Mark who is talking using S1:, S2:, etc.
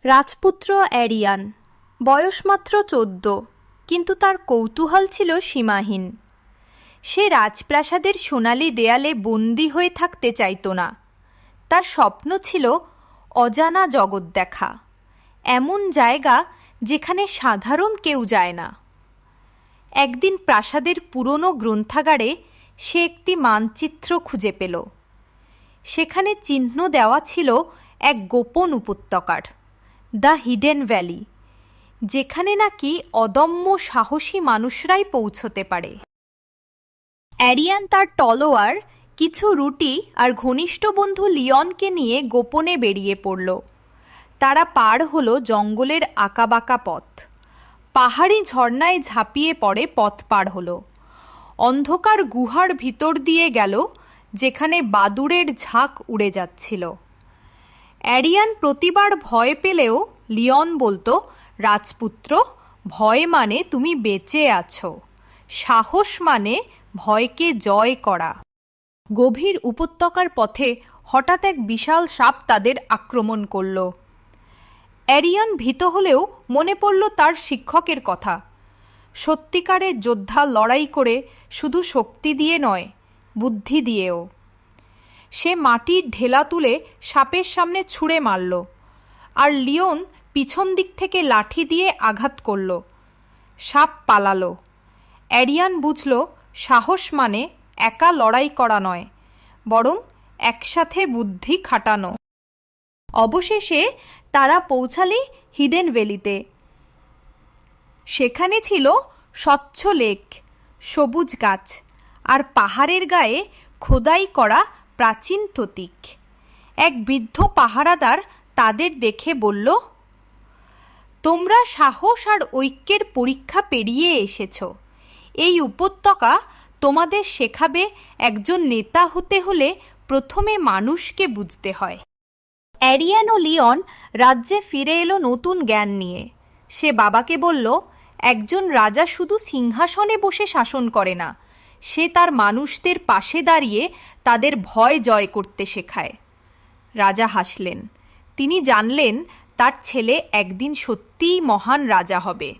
S1: রাজপুত্র অ্যারিয়ান, বয়স মাত্র 14, কিন্তু তার কৌতূহল ছিল সীমাহীন। সে রাজপ্রাসাদের সোনালি দেয়ালে বন্দী হয়ে থাকতে চাইত না। তার স্বপ্ন ছিল অজানা জগৎ দেখা, এমন জায়গা যেখানে সাধারণ কেউ যায় না। একদিন প্রাসাদের পুরনো গ্রন্থাগারে সে একটি মানচিত্র খুঁজে পেল। সেখানে চিহ্ন দেওয়া ছিল এক গোপন উপত্যকার, দ্য হিডেন ভ্যালি, যেখানে নাকি অদম্য সাহসী মানুষরাই পৌঁছতে পারে। অ্যারিয়ান তার তলোয়ার, কিছু রুটি আর ঘনিষ্ঠ বন্ধু লিওনকে নিয়ে গোপনে বেরিয়ে পড়ল। তারা পার হলো জঙ্গলের আঁকাবাঁকা পথ, পাহাড়ি ঝর্ণায় ঝাঁপিয়ে পড়ে পথ পার হলো, অন্ধকার গুহার ভিতর দিয়ে গেল যেখানে বাদুড়ের ঝাঁক উড়ে যাচ্ছিল। অ্যারিয়ান প্রতিবার ভয় পেলেও লিওন বলতো, রাজপুত্র, ভয় মানে তুমি বেঁচে আছো, সাহস মানে ভয়কে জয় করা। গভীর উপত্যকার পথে হঠাৎ এক বিশাল সাপ তাদের আক্রমণ করল। অ্যারিয়ান ভীত হলেও মনে পড়ল তার শিক্ষকের কথা, সত্যিকারের যোদ্ধা লড়াই করে শুধু শক্তি দিয়ে নয়, বুদ্ধি দিয়েও। সে মাটির ঢেলা তুলে সাপের সামনে ছুঁড়ে মারল, আর লিওন পিছন দিক থেকে লাঠি দিয়ে আঘাত করল। সাপ পালালো। অ্যারিয়ান বুঝল, সাহস মানে একা লড়াই করা নয়, বরং একসাথে বুদ্ধি খাটানো। অবশেষে তারা পৌঁছালে হিডেন ভ্যালিতে। সেখানে ছিল স্বচ্ছ লেক, সবুজ গাছ, আর পাহাড়ের গায়ে খোদাই করা প্রাচীন প্রতীক। এক বৃদ্ধ পাহারাদার তাদের দেখে বলল, তোমরা সাহস আর ঐক্যের পরীক্ষা পেরিয়ে এসেছ। এই উপত্যকা তোমাদের শেখাবে একজন নেতা হতে হলে প্রথমে মানুষকে বুঝতে হয়। অ্যারিয়ান ও লিওন রাজ্যে ফিরে এলো নতুন জ্ঞান নিয়ে। সে বাবাকে বলল, একজন রাজা শুধু সিংহাসনে বসে শাসন করে না, সে তার মানুষদের পাশে দাঁড়িয়ে তাদের ভয় জয় করতে শেখায়। রাজা হাসলেন। তিনি জানলেন তার ছেলে একদিন সত্যিই মহান রাজা হবে।